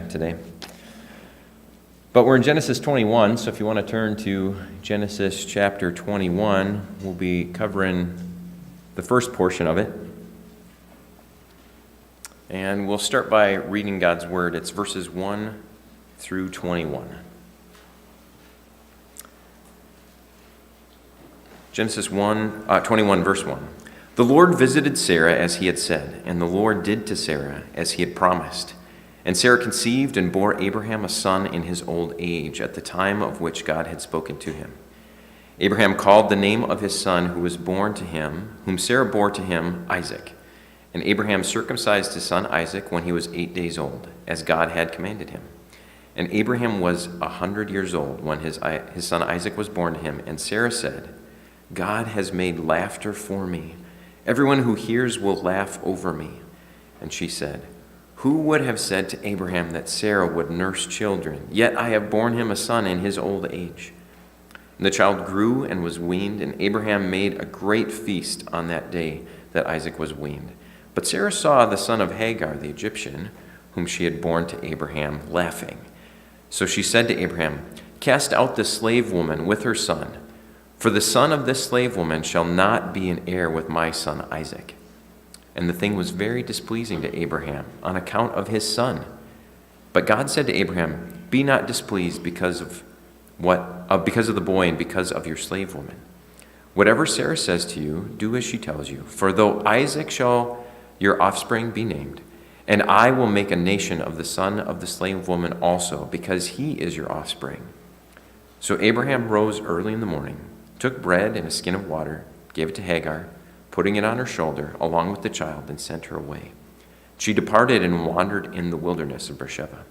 back today. But we're in Genesis 21, so if you want to turn to Genesis chapter 21, we'll be covering the first portion of it. And we'll start by reading God's Word. It's verses 1 through 21. Genesis 21, verse 1. The Lord visited Sarah as he had said, and the Lord did to Sarah as he had promised. And Sarah conceived and bore Abraham a son in his old age, at the time of which God had spoken to him. Abraham called the name of his son who was born to him, whom Sarah bore to him, Isaac. And Abraham circumcised his son Isaac when he was 8 days old, as God had commanded him. And Abraham was 100 years old when his son Isaac was born to him. And Sarah said, God has made laughter for me. Everyone who hears will laugh over me. And she said, who would have said to Abraham that Sarah would nurse children? Yet I have borne him a son in his old age. And the child grew and was weaned, and Abraham made a great feast on that day that Isaac was weaned. But Sarah saw the son of Hagar, the Egyptian, whom she had borne to Abraham, laughing. So she said to Abraham, cast out the slave woman with her son, for the son of this slave woman shall not be an heir with my son Isaac. And the thing was very displeasing to Abraham on account of his son. But God said to Abraham, be not displeased because of the boy and because of your slave woman. Whatever Sarah says to you, do as she tells you. For though Isaac shall your offspring be named, and I will make a nation of the son of the slave woman also, because he is your offspring. So Abraham rose early in the morning, took bread and a skin of water, gave it to Hagar, putting it on her shoulder along with the child, and sent her away. She departed and wandered in the wilderness of Beersheba.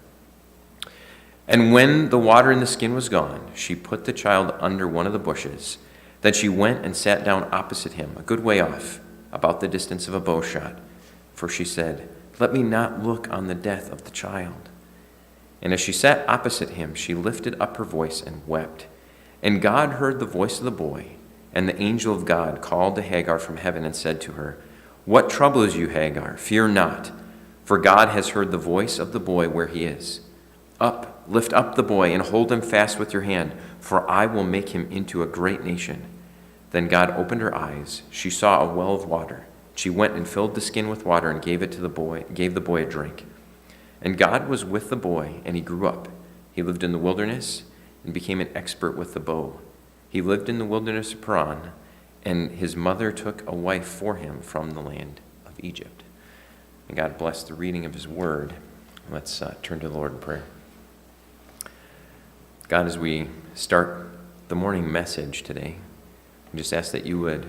And when the water in the skin was gone, she put the child under one of the bushes. Then she went and sat down opposite him, a good way off, about the distance of a bow shot. For she said, let me not look on the death of the child. And as she sat opposite him, she lifted up her voice and wept. And God heard the voice of the boy, and the angel of God called to Hagar from heaven and said to her, what troubles you, Hagar? Fear not, for God has heard the voice of the boy where he is. Up, lift up the boy, and hold him fast with your hand, for I will make him into a great nation. Then God opened her eyes. She saw a well of water. She went and filled the skin with water and gave the boy a drink. And God was with the boy, and he grew up. He lived in the wilderness and became an expert with the bow. He lived in the wilderness of Paran, and his mother took a wife for him from the land of Egypt. And God bless the reading of his word. Let's turn to the Lord in prayer. God, as we start the morning message today, we just ask that you would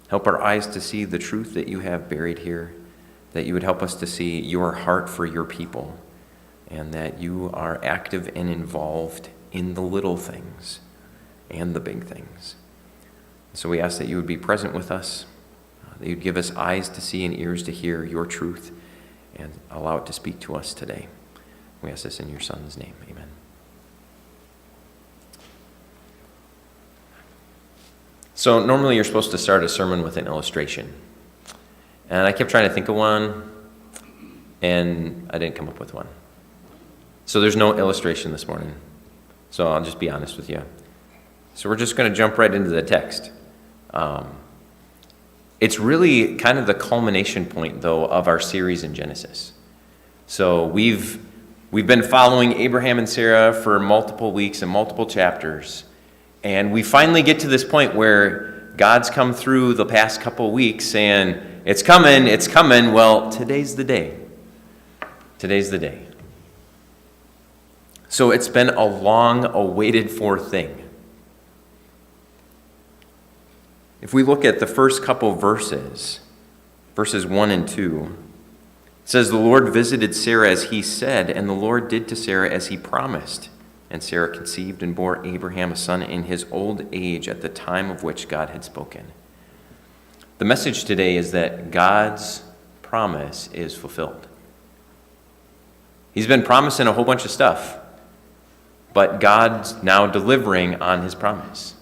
help our eyes to see the truth that you have buried here, that you would help us to see your heart for your people, and that you are active and involved in the little things and the big things. So we ask that you would be present with us, that you'd give us eyes to see and ears to hear your truth, and allow it to speak to us today. We ask this in your Son's name. Amen. So normally you're supposed to start a sermon with an illustration. And I kept trying to think of one, and I didn't come up with one. So there's no illustration this morning. So I'll just be honest with you. So we're just going to jump right into the text. It's really kind of the culmination point, though, of our series in Genesis. So we've been following Abraham and Sarah for multiple weeks and multiple chapters. And we finally get to this point where God's come through the past couple of weeks saying, it's coming, it's coming. Well, today's the day. Today's the day. So it's been a long awaited for thing. If we look at the first couple verses 1 and 2, it says, the Lord visited Sarah as he said, and the Lord did to Sarah as he promised. And Sarah conceived and bore Abraham a son in his old age at the time of which God had spoken. The message today is that God's promise is fulfilled. He's been promising a whole bunch of stuff, but God's now delivering on his promise.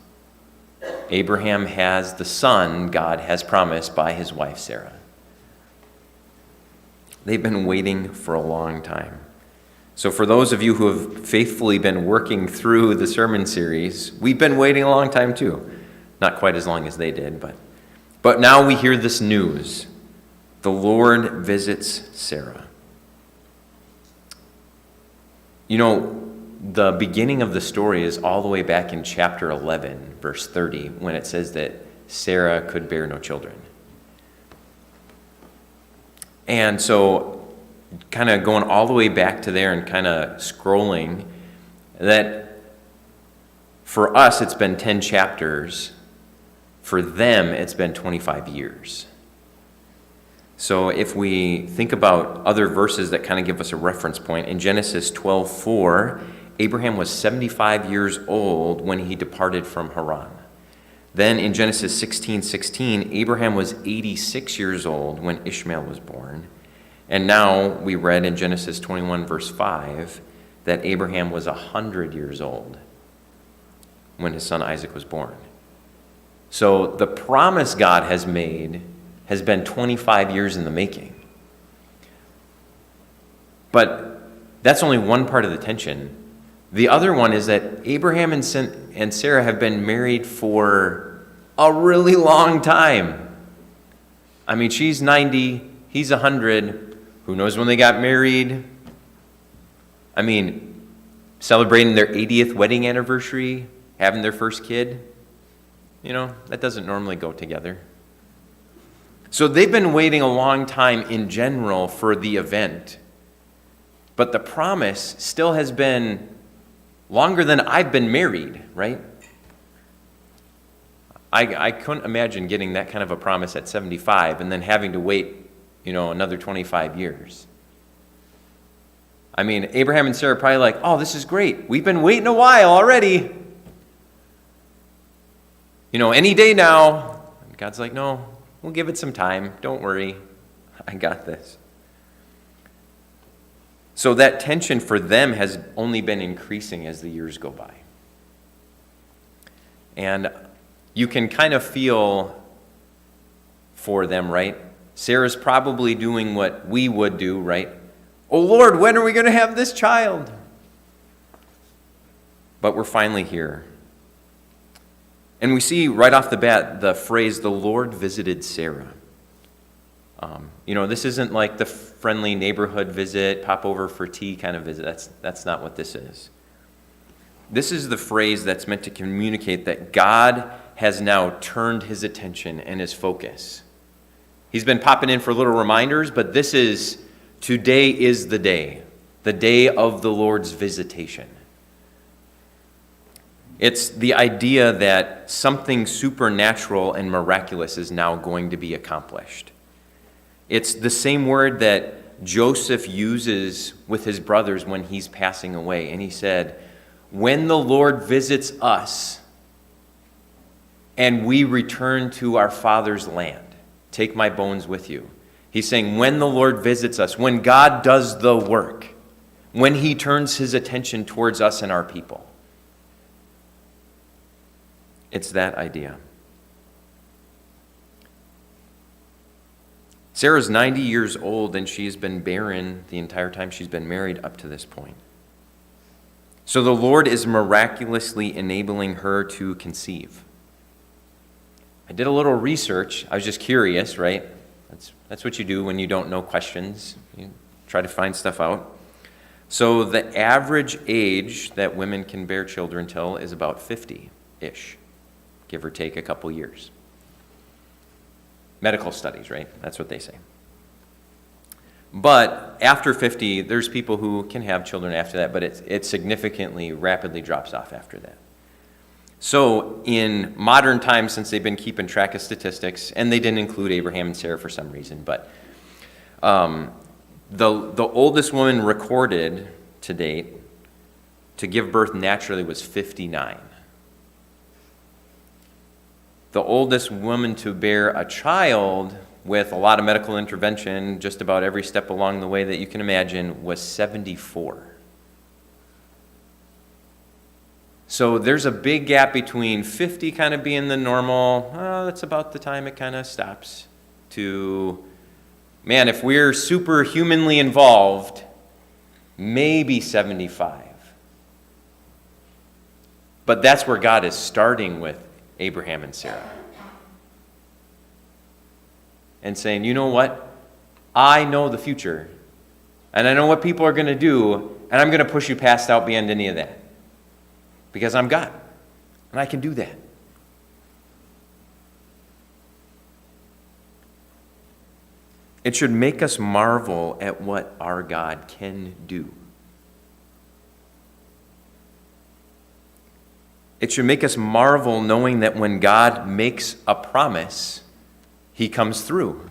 Abraham has the son God has promised by his wife Sarah. They've been waiting for a long time. So for those of you who have faithfully been working through the sermon series, we've been waiting a long time too. Not quite as long as they did, but now we hear this news. The Lord visits Sarah. You know, the beginning of the story is all the way back in chapter 11, verse 30, when it says that Sarah could bear no children. And so kind of going all the way back to there and kind of scrolling, that for us it's been 10 chapters. For them it's been 25 years. So if we think about other verses that kind of give us a reference point, in Genesis 12:4, Abraham was 75 years old when he departed from Haran. Then in Genesis 16:16, Abraham was 86 years old when Ishmael was born. And now we read in Genesis 21, verse 5, that Abraham was 100 years old when his son Isaac was born. So the promise God has made has been 25 years in the making. But that's only one part of the tension. The other one is that Abraham and Sarah have been married for a really long time. I mean, she's 90, he's 100. Who knows when they got married? I mean, celebrating their 80th wedding anniversary, having their first kid. You know, that doesn't normally go together. So they've been waiting a long time in general for the event. But the promise still has been longer than I've been married, right? I couldn't imagine getting that kind of a promise at 75 and then having to wait, another 25 years. I mean, Abraham and Sarah are probably like, oh, this is great. We've been waiting a while already. Any day now. And God's like, no, we'll give it some time. Don't worry. I got this. So that tension for them has only been increasing as the years go by. And you can kind of feel for them, right? Sarah's probably doing what we would do, right? Oh Lord, when are we going to have this child? But we're finally here. And we see right off the bat the phrase, the Lord visited Sarah. This isn't like the friendly neighborhood visit, pop over for tea kind of visit. That's not what this is. This is the phrase that's meant to communicate that God has now turned his attention and his focus. He's been popping in for little reminders, but today is the day of the Lord's visitation. It's the idea that something supernatural and miraculous is now going to be accomplished. It's the same word that Joseph uses with his brothers when he's passing away. And he said, when the Lord visits us and we return to our father's land, take my bones with you. He's saying when the Lord visits us, when God does the work, when he turns his attention towards us and our people. It's that idea. Sarah's 90 years old and she's been barren the entire time she's been married up to this point. So the Lord is miraculously enabling her to conceive. I did a little research. I was just curious, right? That's what you do when you don't know questions. You try to find stuff out. So the average age that women can bear children till is about 50-ish, give or take a couple years. Medical studies, right? That's what they say. But after 50, there's people who can have children after that, but it significantly, rapidly drops off after that. So in modern times, since they've been keeping track of statistics, and they didn't include Abraham and Sarah for some reason, but the oldest woman recorded to date to give birth naturally was 59. The oldest woman to bear a child with a lot of medical intervention, just about every step along the way that you can imagine, was 74. So there's a big gap between 50 kind of being the normal, that's about the time it kind of stops, to, man, if we're superhumanly involved, maybe 75. But that's where God is starting with Abraham and Sarah. And saying, you know what? I know the future. And I know what people are going to do. And I'm going to push you past out beyond any of that. Because I'm God. And I can do that. It should make us marvel at what our God can do. It should make us marvel knowing that when God makes a promise, He comes through.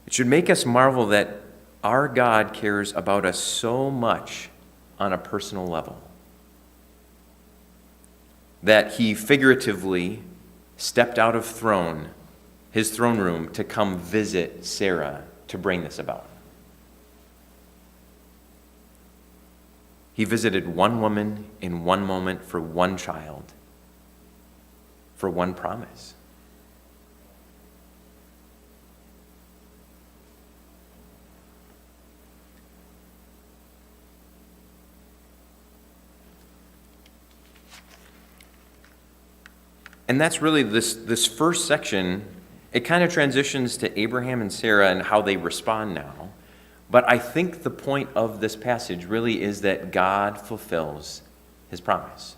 It should make us marvel that our God cares about us so much on a personal level that He figuratively stepped out of His throne room to come visit Sarah to bring this about. He visited one woman in one moment for one child, for one promise. And that's really this first section. It kind of transitions to Abraham and Sarah and how they respond now. But I think the point of this passage really is that God fulfills His promise.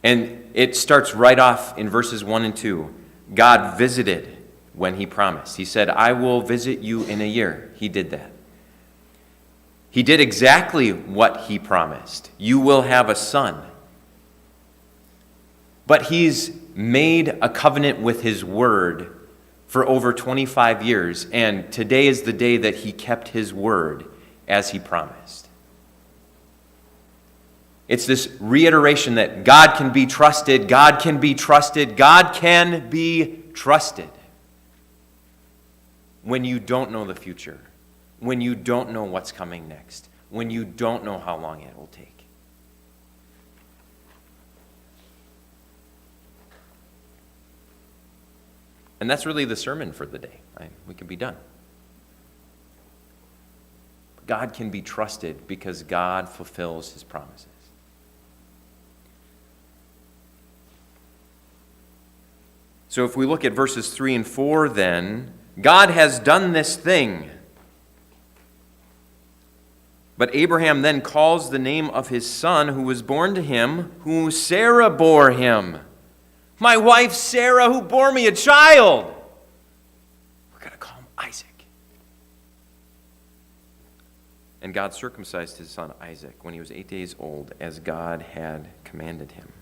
And it starts right off in verses 1 and 2. God visited when He promised. He said, I will visit you in a year. He did that. He did exactly what He promised. You will have a son. But He's made a covenant with His word for over 25 years, and today is the day that He kept His word as He promised. It's this reiteration that God can be trusted, God can be trusted, God can be trusted. When you don't know the future, when you don't know what's coming next, when you don't know how long it will take. And that's really the sermon for the day. We can be done. God can be trusted because God fulfills His promises. So if we look at verses 3 and 4 then, God has done this thing. But Abraham then calls the name of his son who was born to him, who Sarah bore him. My wife Sarah, who bore me a child. We're going to call him Isaac. And God circumcised his son Isaac when he was 8 days old, as God had commanded him.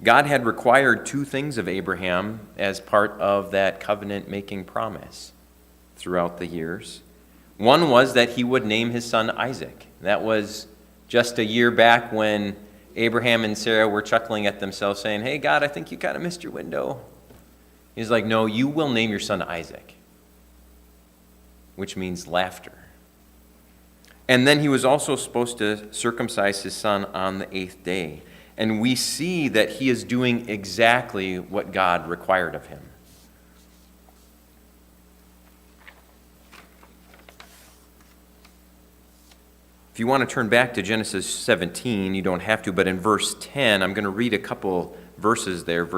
God had required two things of Abraham as part of that covenant-making promise throughout the years. One was that he would name his son Isaac. That was just a year back when Abraham and Sarah were chuckling at themselves, saying, hey, God, I think you kind of missed your window. He's like, no, you will name your son Isaac, which means laughter. And then he was also supposed to circumcise his son on the 8th day. And we see that he is doing exactly what God required of him. If you want to turn back to Genesis 17, you don't have to, but in verse 10, I'm going to read a couple verses there.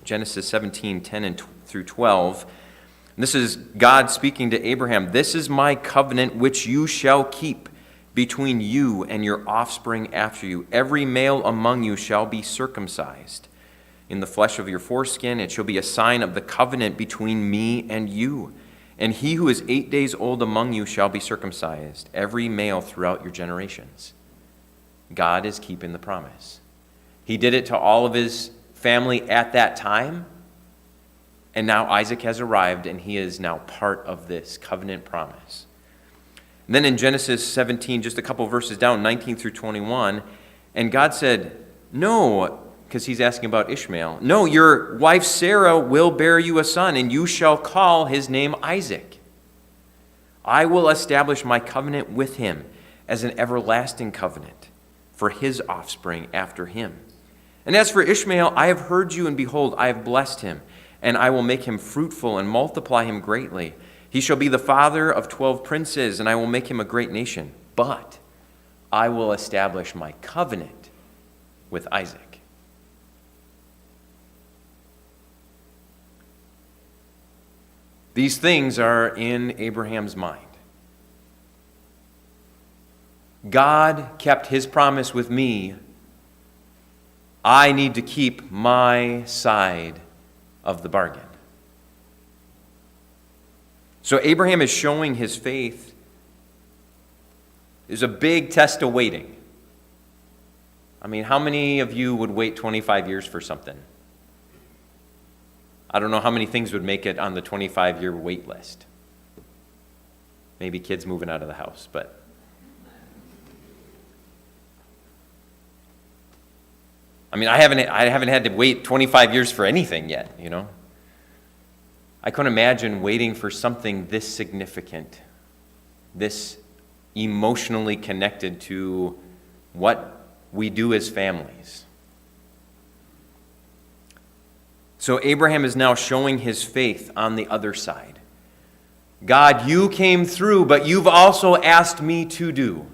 Genesis 17, 10 through 12. And this is God speaking to Abraham. This is my covenant which you shall keep between you and your offspring after you. Every male among you shall be circumcised. In the flesh of your foreskin, it shall be a sign of the covenant between me and you. And he who is 8 days old among you shall be circumcised, every male throughout your generations. God is keeping the promise. He did it to all of his family at that time, and now Isaac has arrived, and he is now part of this covenant promise. And then in Genesis 17, just a couple verses down, 19 through 21, and God said, no, because he's asking about Ishmael. No, your wife Sarah will bear you a son, and you shall call his name Isaac. I will establish my covenant with him as an everlasting covenant for his offspring after him. And as for Ishmael, I have heard you, and behold, I have blessed him, and I will make him fruitful and multiply him greatly. He shall be the father of 12 princes, and I will make him a great nation. But I will establish my covenant with Isaac. These things are in Abraham's mind. God kept his promise with me. I need to keep my side of the bargain. So Abraham is showing his faith. There's a big test of waiting. I mean, how many of you would wait 25 years for something? I don't know how many things would make it on the 25-year wait list. Maybe kids moving out of the house, but I mean, I haven't had to wait 25 years for anything yet, you know. I couldn't imagine waiting for something this significant, this emotionally connected to what we do as families. So Abraham is now showing his faith on the other side. God, you came through, but you've also asked me to do.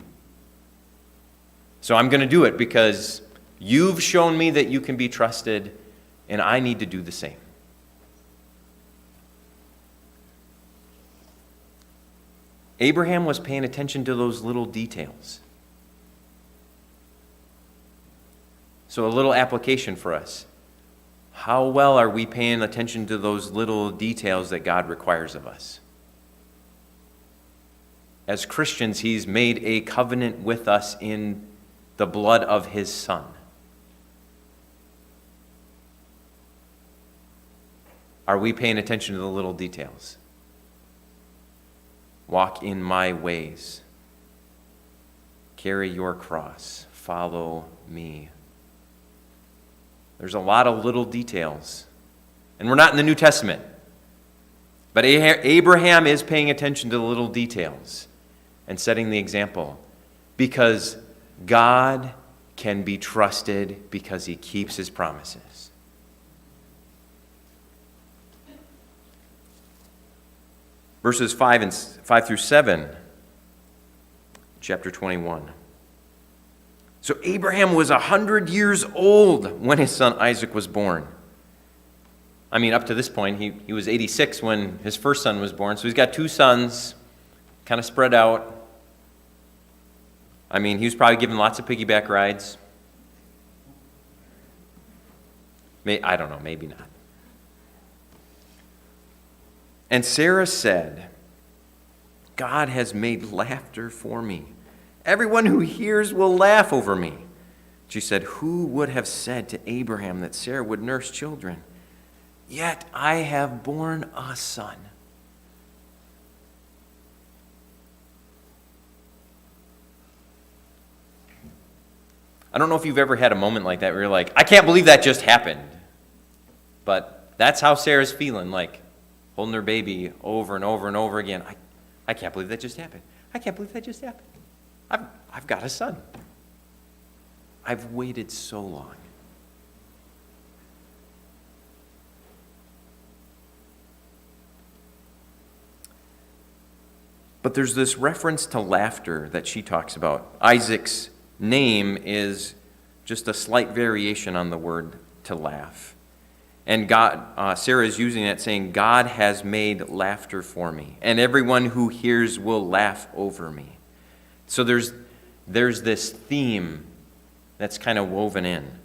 So I'm going to do it because you've shown me that you can be trusted, and I need to do the same. Abraham was paying attention to those little details. So a little application for us. How well are we paying attention to those little details that God requires of us? As Christians, he's made a covenant with us in the blood of his Son. Are we paying attention to the little details? Walk in my ways. Carry your cross. Follow me. There's a lot of little details. And we're not in the New Testament. But Abraham is paying attention to the little details and setting the example. Because God can be trusted because he keeps his promises. Verses 5 through 7, chapter 21. So Abraham was 100 years old when his son Isaac was born. I mean, up to this point, he was 86 when his first son was born. So he's got two sons, kind of spread out. I mean, he was probably given lots of piggyback rides. I don't know, maybe not. And Sarah said, God has made laughter for me. Everyone who hears will laugh over me. She said, who would have said to Abraham that Sarah would nurse children? Yet I have borne a son. I don't know if you've ever had a moment like that where you're like, I can't believe that just happened. But that's how Sarah's feeling, like holding her baby over and over and over again. I can't believe that just happened. I can't believe that just happened. I've got a son. I've waited so long. But there's this reference to laughter that she talks about. Isaac's name is just a slight variation on the word to laugh. And Sarah is using it, saying, God has made laughter for me, and everyone who hears will laugh over me. So there's this theme that's kind of woven in.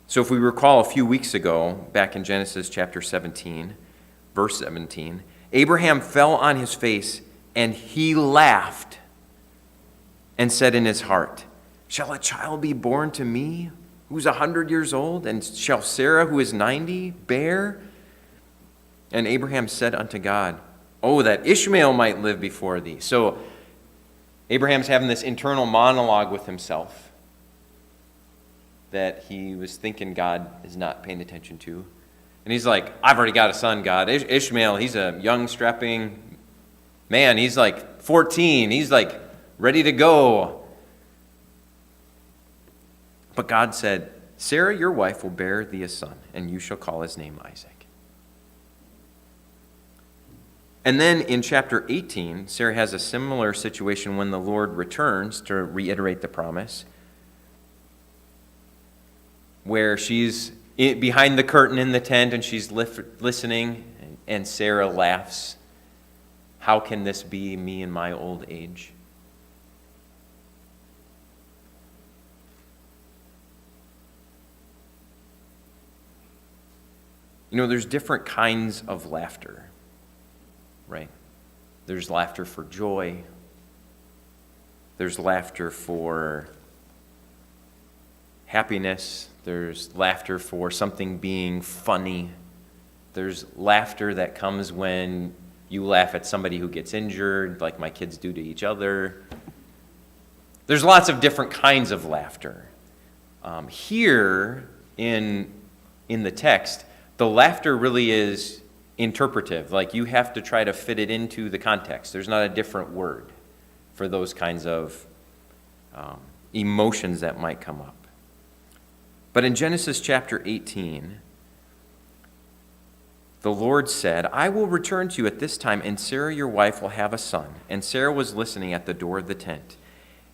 So if we recall a few weeks ago, back in Genesis chapter 17, verse 17, Abraham fell on his face, and he laughed and said in his heart, shall a child be born to me who's 100 years old? And shall Sarah, who is 90, bear? And Abraham said unto God, oh, that Ishmael might live before thee. So Abraham's having this internal monologue with himself that he was thinking God is not paying attention to. And he's like, I've already got a son, God. Ishmael, he's a young, strapping man. He's like 14. He's like ready to go. But God said, Sarah, your wife, will bear thee a son, and you shall call his name Isaac. And then in chapter 18, Sarah has a similar situation when the Lord returns to reiterate the promise, where she's behind the curtain in the tent and she's listening, and Sarah laughs. How can this be me in my old age? There's different kinds of laughter, right? There's laughter for joy. There's laughter for happiness. There's laughter for something being funny. There's laughter that comes when you laugh at somebody who gets injured, like my kids do to each other. There's lots of different kinds of laughter. Here in the text, the laughter really is interpretive. Like you have to try to fit it into the context. There's not a different word for those kinds of emotions that might come up. But in Genesis chapter 18, the Lord said, I will return to you at this time, and Sarah your wife will have a son. And Sarah was listening at the door of the tent.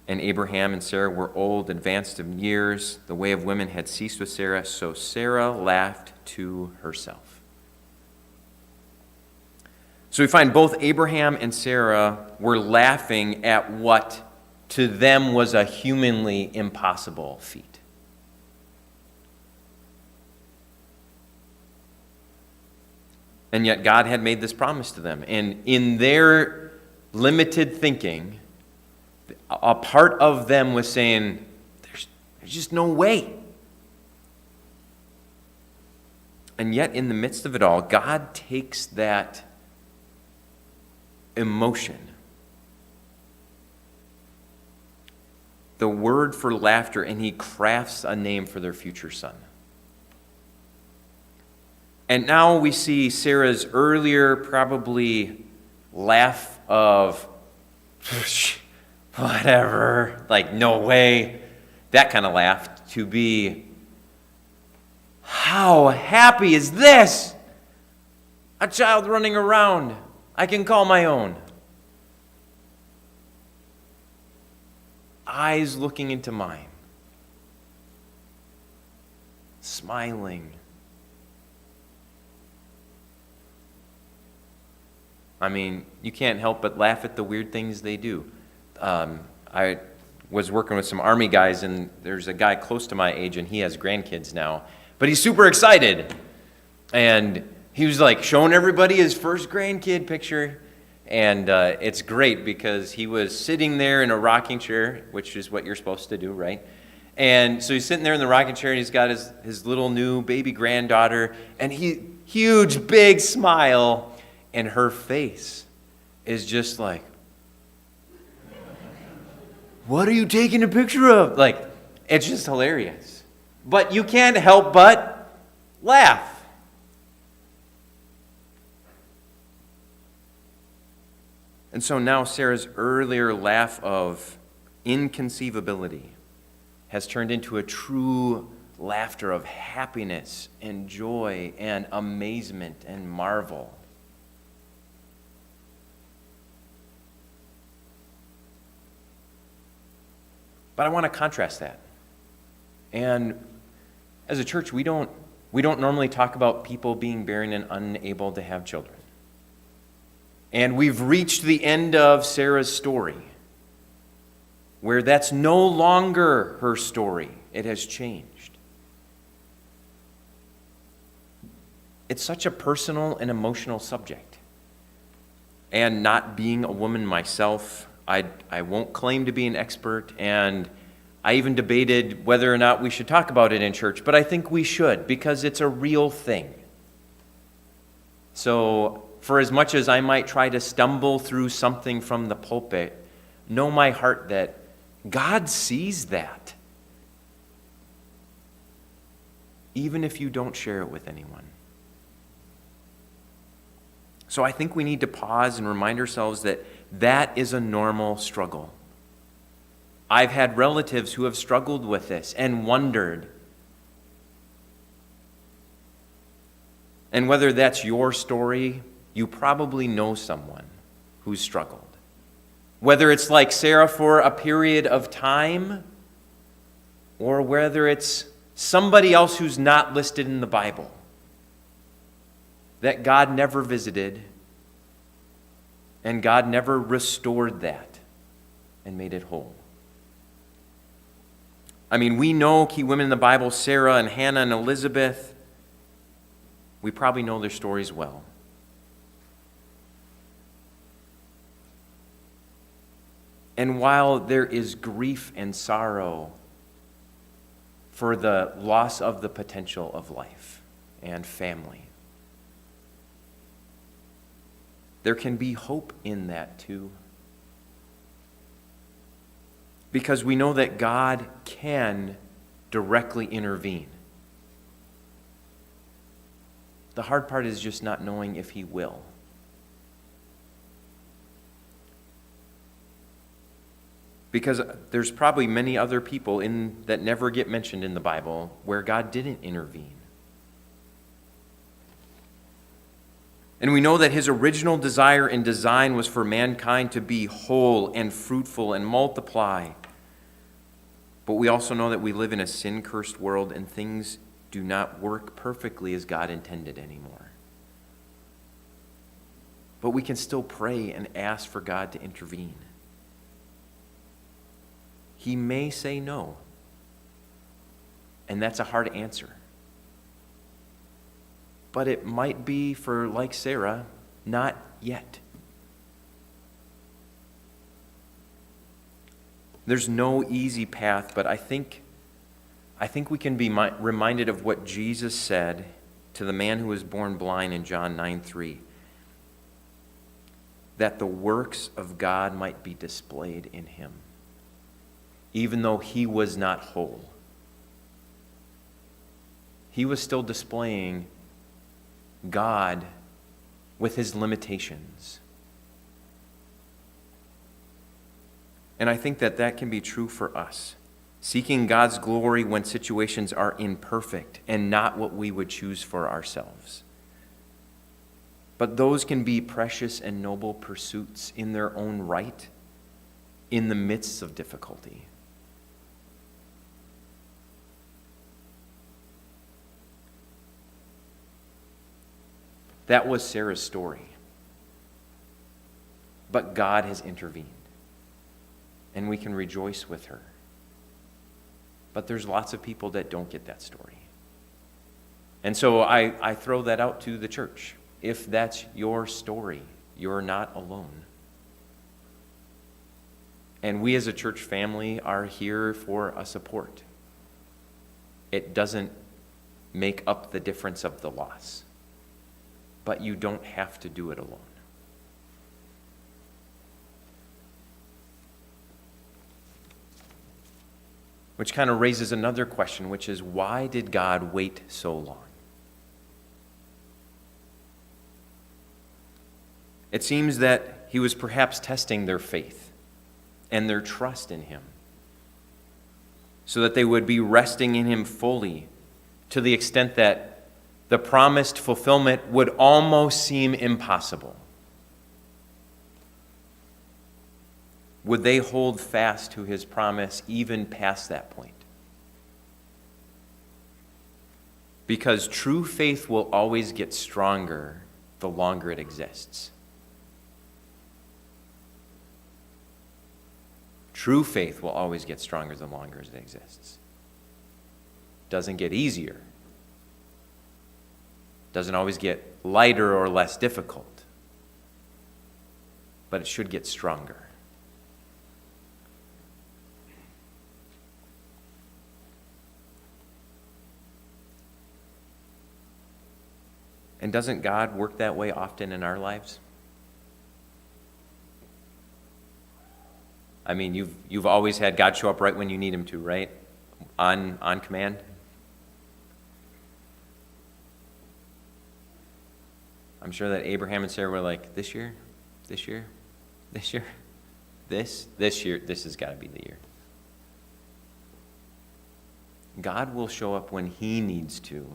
And Abraham and Sarah were old, advanced in years. The way of women had ceased with Sarah, so Sarah laughed to herself. So we find both Abraham and Sarah were laughing at what to them was a humanly impossible feat. And yet God had made this promise to them. And in their limited thinking, a part of them was saying, there's just no way. And yet in the midst of it all, God takes that emotion, the word for laughter, and he crafts a name for their future son. And now we see Sarah's earlier probably laugh of, whatever, like no way, that kind of laugh, to be, how happy is this? A child running around I can call my own. Eyes looking into mine. Smiling. I mean, you can't help but laugh at the weird things they do. I was working with some Army guys, and there's a guy close to my age, and he has grandkids now. But he's super excited. And he was like showing everybody his first grandkid picture. And it's great because he was sitting there in a rocking chair, which is what you're supposed to do, right? And so he's sitting there in the rocking chair, and he's got his little new baby granddaughter, and huge, big smile. And her face is just like, what are you taking a picture of? Like, it's just hilarious. But you can't help but laugh. And so now Sarah's earlier laugh of inconceivability has turned into a true laughter of happiness and joy and amazement and marvel. But I want to contrast that. And as a church, we don't normally talk about people being barren and unable to have children. And we've reached the end of Sarah's story, where that's no longer her story. It has changed. It's such a personal and emotional subject. And not being a woman myself, I won't claim to be an expert, and I even debated whether or not we should talk about it in church, but I think we should, because it's a real thing. So, for as much as I might try to stumble through something from the pulpit, know my heart that God sees that, even if you don't share it with anyone. So I think we need to pause and remind ourselves that that is a normal struggle. I've had relatives who have struggled with this and wondered. And whether that's your story you probably know someone who's struggled. Whether it's like Sarah for a period of time, or whether it's somebody else who's not listed in the Bible, that God never visited, and God never restored that and made it whole. I mean, we know key women in the Bible, Sarah and Hannah and Elizabeth. We probably know their stories well. And while there is grief and sorrow for the loss of the potential of life and family, there can be hope in that too. Because we know that God can directly intervene. The hard part is just not knowing if He will. Because there's probably many other people that never get mentioned in the Bible where God didn't intervene. And we know that His original desire and design was for mankind to be whole and fruitful and multiply. But we also know that we live in a sin-cursed world and things do not work perfectly as God intended anymore. But we can still pray and ask for God to intervene. He may say no, and that's a hard answer. But it might be for, like Sarah, not yet. There's no easy path, but I think we can be reminded of what Jesus said to the man who was born blind in John 9:3, that the works of God might be displayed in him, even though he was not whole. He was still displaying God with his limitations. And I think that can be true for us. Seeking God's glory when situations are imperfect and not what we would choose for ourselves. But those can be precious and noble pursuits in their own right, in the midst of difficulty. That was Sarah's story. But God has intervened. And we can rejoice with her. But there's lots of people that don't get that story. And so I throw that out to the church. If that's your story, you're not alone. And we as a church family are here for a support. It doesn't make up the difference of the loss. But you don't have to do it alone. Which kind of raises another question, which is, why did God wait so long? It seems that he was perhaps testing their faith and their trust in him, so that they would be resting in him fully, to the extent that the promised fulfillment would almost seem impossible. Would they hold fast to his promise even past that point? Because true faith will always get stronger the longer it exists. True faith will always get stronger the longer it exists. Doesn't get easier. Doesn't always get lighter or less difficult. But it should get stronger. And doesn't God work that way often in our lives? I mean, you've always had God show up right when you need him to, right? On command. I'm sure that Abraham and Sarah were like, this year, this year has got to be the year. God will show up when he needs to.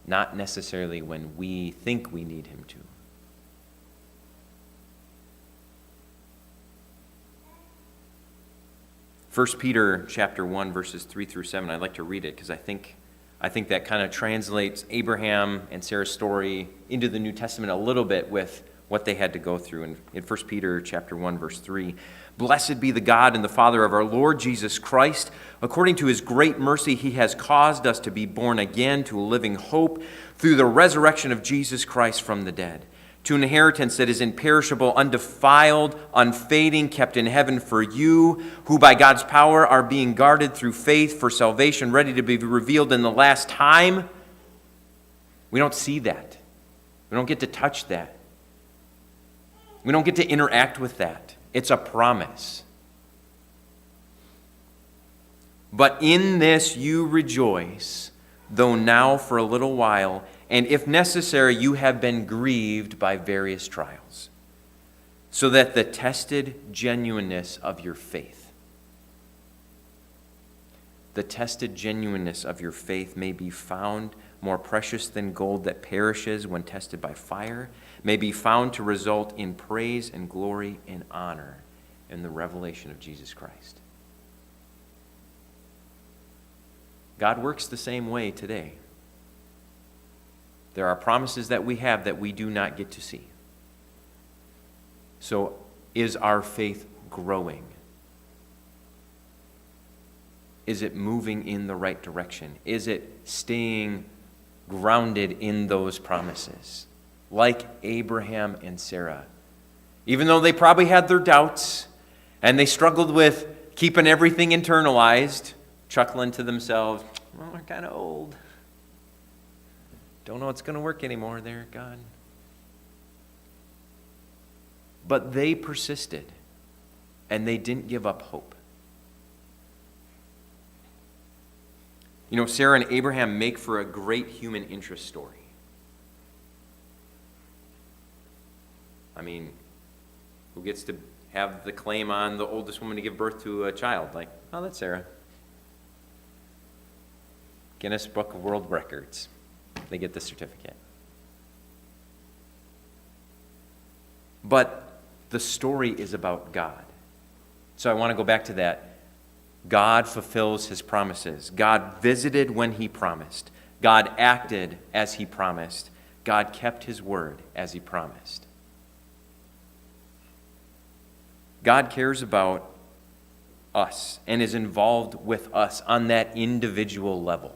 Not necessarily when we think we need him to. 1 Peter chapter 1, verses 3 through 7. I'd like to read it because I think that kind of translates Abraham and Sarah's story into the New Testament a little bit with what they had to go through. In 1 Peter chapter 1, verse 3, "Blessed be the God and the Father of our Lord Jesus Christ. According to his great mercy, he has caused us to be born again to a living hope through the resurrection of Jesus Christ from the dead, to an inheritance that is imperishable, undefiled, unfading, kept in heaven for you, who by God's power are being guarded through faith for salvation, ready to be revealed in the last time." We don't see that. We don't get to touch that. We don't get to interact with that. It's a promise. "But in this you rejoice, though now for a little while, and if necessary you have been grieved by various trials, so that the tested genuineness of your faith, may be found more precious than gold that perishes when tested by fire, may be found to result in praise and glory and honor in the revelation of Jesus Christ." God works the same way today. There are promises that we have that we do not get to see. So, is our faith growing? Is it moving in the right direction? Is it staying grounded in those promises? Like Abraham and Sarah. Even though they probably had their doubts and they struggled with keeping everything internalized, chuckling to themselves, "Well, we're kind of old. Don't know it's going to work anymore there, God." But they persisted and they didn't give up hope. You know, Sarah and Abraham make for a great human interest story. I mean, who gets to have the claim on the oldest woman to give birth to a child? Like, oh, that's Sarah. Guinness Book of World Records. They get the certificate. But the story is about God. So I want to go back to that. God fulfills his promises. God visited when he promised. God acted as he promised. God kept his word as he promised. God cares about us and is involved with us on that individual level.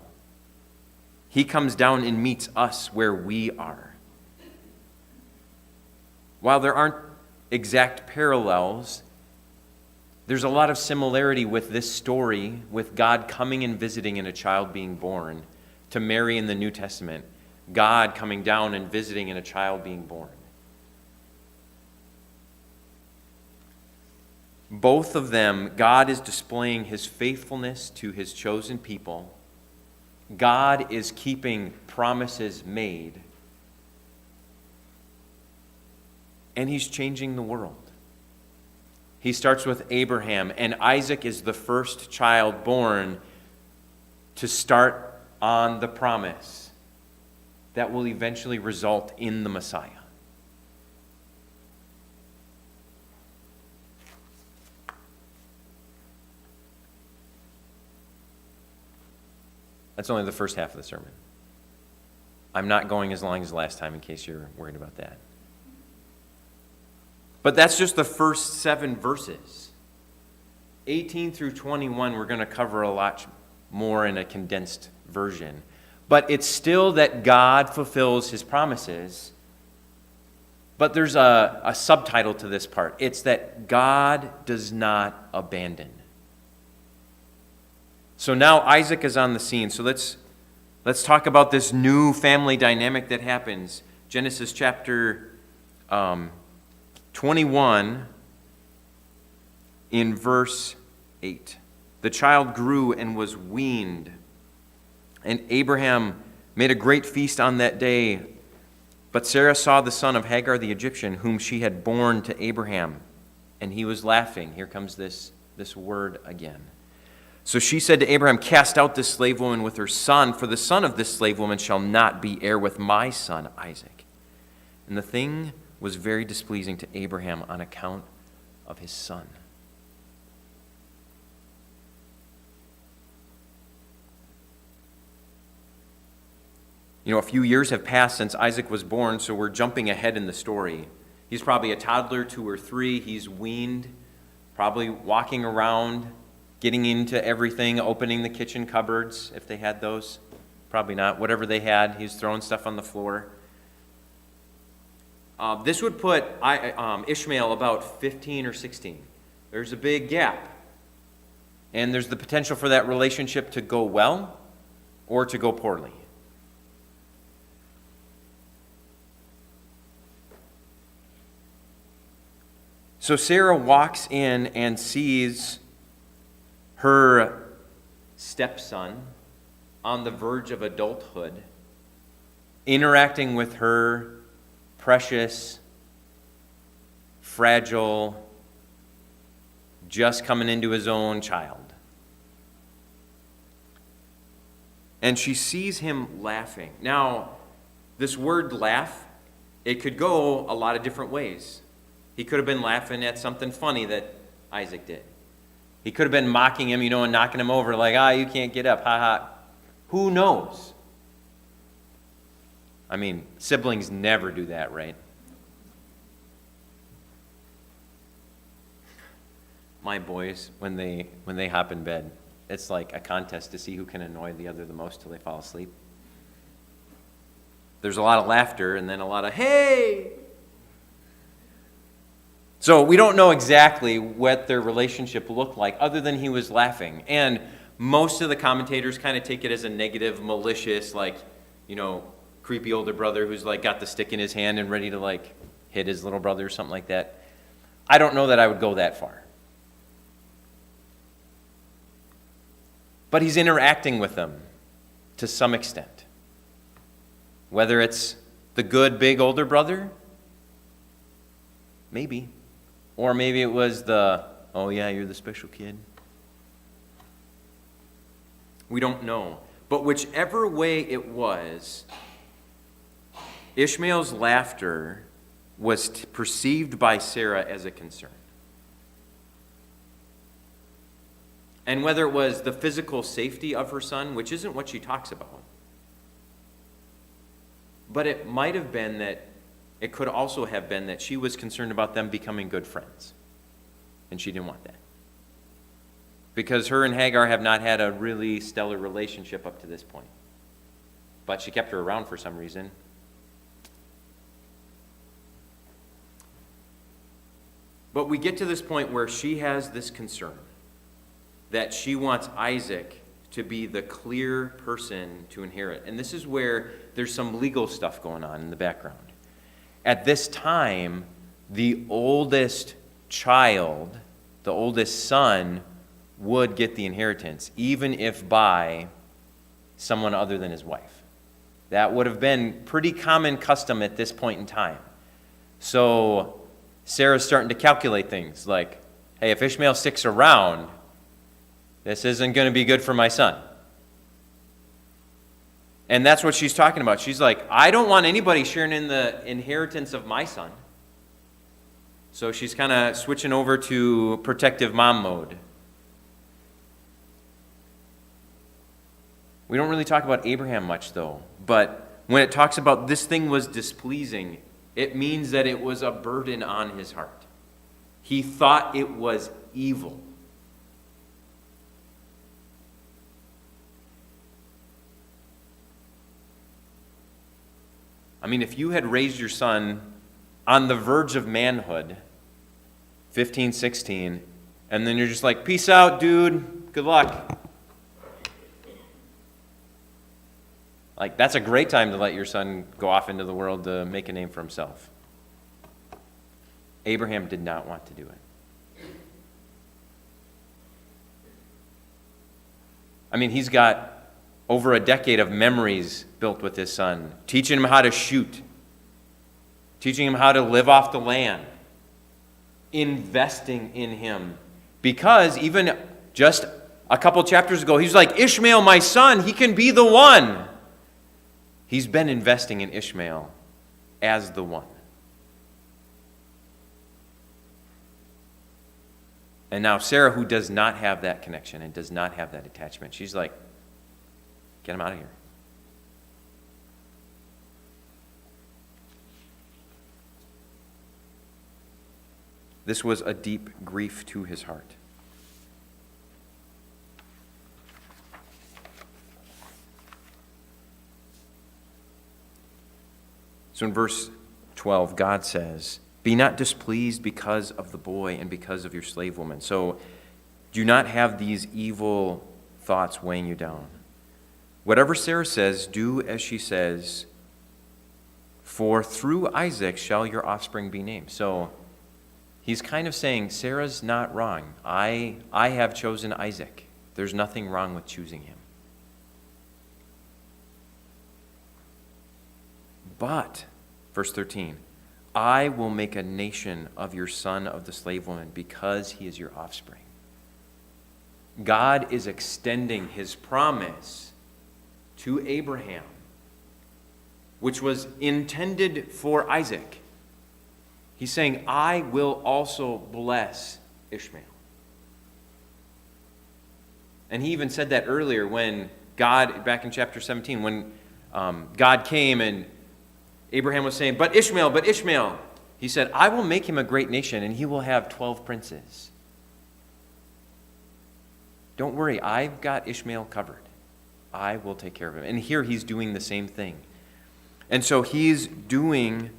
He comes down and meets us where we are. While there aren't exact parallels, there's a lot of similarity with this story, with God coming and visiting and a child being born, to Mary in the New Testament, God coming down and visiting and a child being born. Both of them, God is displaying his faithfulness to his chosen people. God is keeping promises made. And he's changing the world. He starts with Abraham, and Isaac is the first child born to start on the promise that will eventually result in the Messiah. That's only the first half of the sermon. I'm not going as long as last time in case you're worried about that. But that's just the first 7 verses. 18 through 21, we're going to cover a lot more in a condensed version. But it's still that God fulfills his promises. But there's a subtitle to this part. It's that God does not abandon. So now Isaac is on the scene. So let's talk about this new family dynamic that happens. Genesis chapter 21 in verse 8. The child grew and was weaned, and Abraham made a great feast on that day. But Sarah saw the son of Hagar the Egyptian, whom she had borne to Abraham, and he was laughing. Here comes this word again. So she said to Abraham, "Cast out this slave woman with her son, for the son of this slave woman shall not be heir with my son Isaac." And the thing was very displeasing to Abraham on account of his son. A few years have passed since Isaac was born, so we're jumping ahead in the story. He's probably a toddler, 2 or 3. He's weaned, probably walking around, getting into everything, opening the kitchen cupboards, if they had those. Probably not. Whatever they had, he's throwing stuff on the floor. This would put Ishmael about 15 or 16. There's a big gap. And there's the potential for that relationship to go well or to go poorly. So Sarah walks in and sees her stepson on the verge of adulthood, interacting with her precious, fragile, just coming into his own child. And she sees him laughing. Now, this word laugh, it could go a lot of different ways. He could have been laughing at something funny that Isaac did. He could have been mocking him, and knocking him over like, you can't get up, ha ha. Who knows? Siblings never do that, right? My boys, when they hop in bed, it's like a contest to see who can annoy the other the most till they fall asleep. There's a lot of laughter and then a lot of, hey! So we don't know exactly what their relationship looked like other than he was laughing. And most of the commentators kind of take it as a negative, malicious, creepy older brother who's got the stick in his hand and ready to hit his little brother or something like that. I don't know that I would go that far. But he's interacting with them to some extent. Whether it's the good, big older brother, maybe. Or maybe it was oh yeah, you're the special kid. We don't know. But whichever way it was, Ishmael's laughter was perceived by Sarah as a concern. And whether it was the physical safety of her son, which isn't what she talks about, but it might have been that, it could also have been that she was concerned about them becoming good friends. And she didn't want that. Because her and Hagar have not had a really stellar relationship up to this point. But she kept her around for some reason. But we get to this point where she has this concern that she wants Isaac to be the clear person to inherit. And this is where there's some legal stuff going on in the background. At this time, the oldest child, the oldest son, would get the inheritance, even if by someone other than his wife. That would have been pretty common custom at this point in time. So Sarah's starting to calculate things like, hey, if Ishmael sticks around, this isn't going to be good for my son. And that's what she's talking about. She's like, I don't want anybody sharing in the inheritance of my son. So she's kind of switching over to protective mom mode. We don't really talk about Abraham much, though. But when it talks about this thing was displeasing, it means that it was a burden on his heart. He thought it was evil. If you had raised your son on the verge of manhood, 15, 16, and then you're just like, peace out, dude, good luck. That's a great time to let your son go off into the world to make a name for himself. Abraham did not want to do it. He's got over a decade of memories built with his son, teaching him how to shoot, teaching him how to live off the land, investing in him. Because even just a couple chapters ago, he's like, Ishmael, my son, he can be the one. He's been investing in Ishmael as the one. And now Sarah, who does not have that connection and does not have that attachment, she's like, get him out of here. This was a deep grief to his heart. So in verse 12, God says, "Be not displeased because of the boy and because of your slave woman." So do not have these evil thoughts weighing you down. Whatever Sarah says, do as she says, for through Isaac shall your offspring be named. So he's kind of saying, Sarah's not wrong. I have chosen Isaac. There's nothing wrong with choosing him. But, verse 13, I will make a nation of your son of the slave woman because he is your offspring. God is extending his promise to Abraham, which was intended for Isaac. He's saying, I will also bless Ishmael. And he even said that earlier when God, back in chapter 17, when God came and Abraham was saying, but Ishmael. He said, I will make him a great nation and he will have 12 princes. Don't worry, I've got Ishmael covered. I will take care of him. And here he's doing the same thing. And so he's doing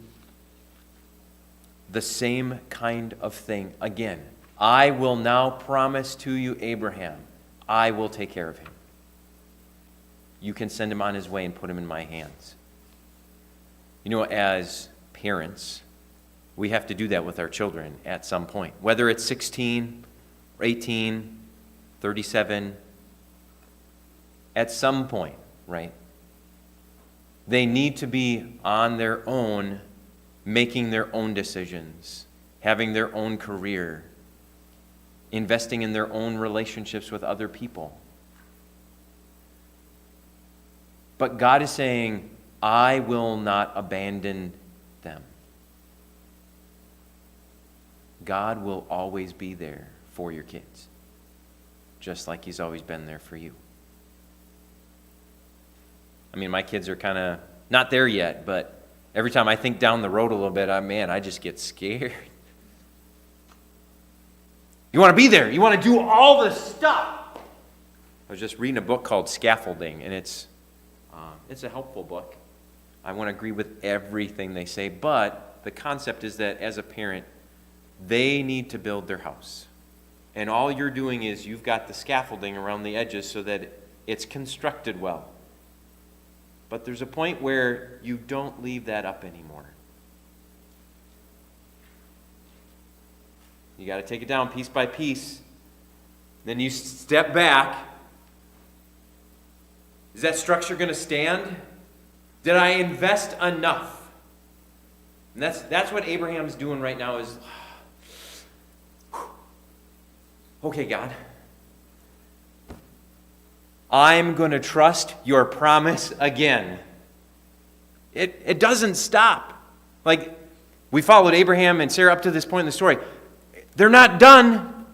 the same kind of thing again. I will now promise to you, Abraham, I will take care of him. You can send him on his way and put him in my hands. You know, as parents, we have to do that with our children at some point. Whether it's 16, or 18, 37, at some point, right? They need to be on their own, making their own decisions, having their own career, investing in their own relationships with other people. But God is saying, I will not abandon them. God will always be there for your kids, just like he's always been there for you. I mean, my kids are kind of not there yet, but every time I think down the road a little bit, I just get scared. You want to be there. You want to do all this stuff. I was just reading a book called Scaffolding, and it's a helpful book. I want to agree with everything they say, but the concept is that as a parent, they need to build their house. And all you're doing is you've got the scaffolding around the edges so that it's constructed well. But there's a point where you don't leave that up anymore. You got to take it down piece by piece. Then you step back. Is that structure going to stand? Did I invest enough? And that's what Abraham's doing right now is, okay, God, I'm going to trust your promise again. It doesn't stop. Like, we followed Abraham and Sarah up to this point in the story. They're not done.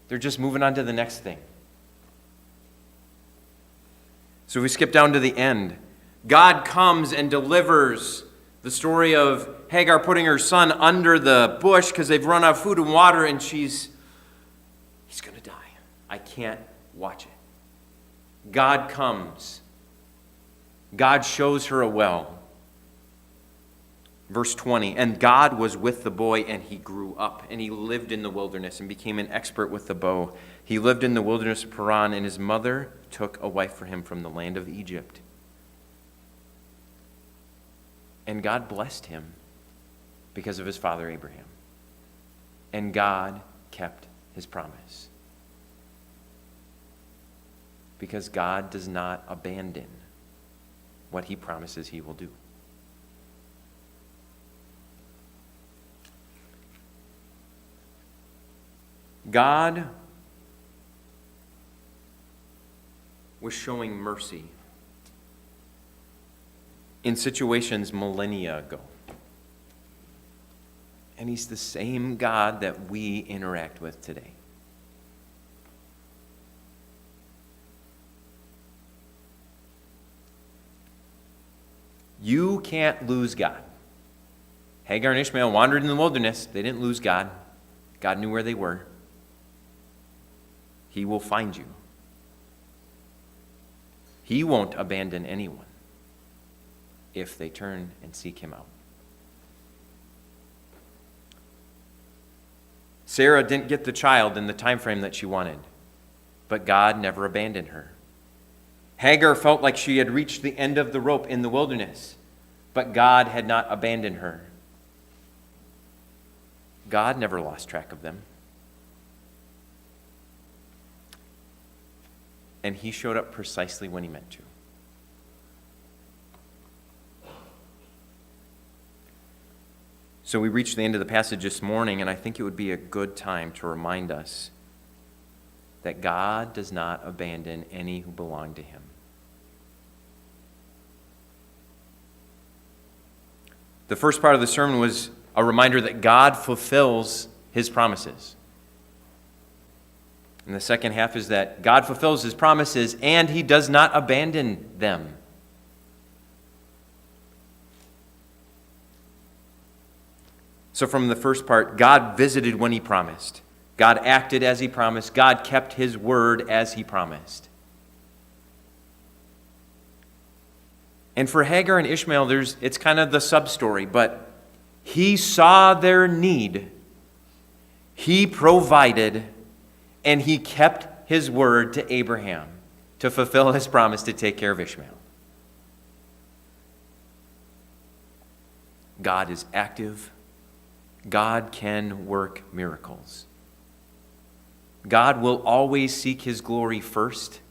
They're just moving on to the next thing. So we skip down to the end. God comes and delivers the story of Hagar putting her son under the bush because they've run out of food and water, and he's going to die. I can't watch it. God comes. God shows her a well. Verse 20, and God was with the boy, and he grew up, and he lived in the wilderness and became an expert with the bow. He lived in the wilderness of Paran, and his mother took a wife for him from the land of Egypt. And God blessed him because of his father Abraham. And God kept his promise. Because God does not abandon what he promises he will do. God was showing mercy in situations millennia ago. And he's the same God that we interact with today. You can't lose God. Hagar and Ishmael wandered in the wilderness. They didn't lose God. God knew where they were. He will find you. He won't abandon anyone if they turn and seek him out. Sarah didn't get the child in the time frame that she wanted, but God never abandoned her. Hagar felt like she had reached the end of the rope in the wilderness, but God had not abandoned her. God never lost track of them. And he showed up precisely when he meant to. So we reached the end of the passage this morning, and I think it would be a good time to remind us that God does not abandon any who belong to him. The first part of the sermon was a reminder that God fulfills his promises. And the second half is that God fulfills his promises and he does not abandon them. So from the first part, God visited when he promised. God acted as he promised. God kept his word as he promised. And for Hagar and Ishmael, it's kind of the sub-story, but he saw their need. He provided, and he kept his word to Abraham to fulfill his promise to take care of Ishmael. God is active. God can work miracles. God will always seek his glory first,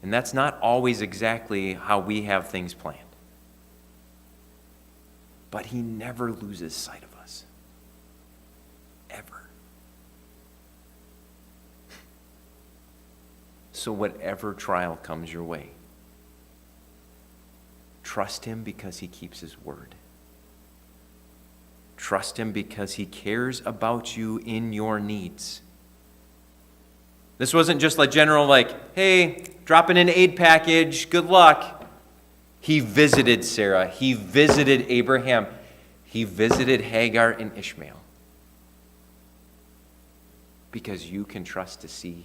and that's not always exactly how we have things planned. But he never loses sight of us. Ever. So whatever trial comes your way, trust him because he keeps his word. Trust him because he cares about you in your needs. This wasn't just like general, hey, dropping an aid package, good luck. He visited Sarah. He visited Abraham. He visited Hagar and Ishmael. Because you can trust to see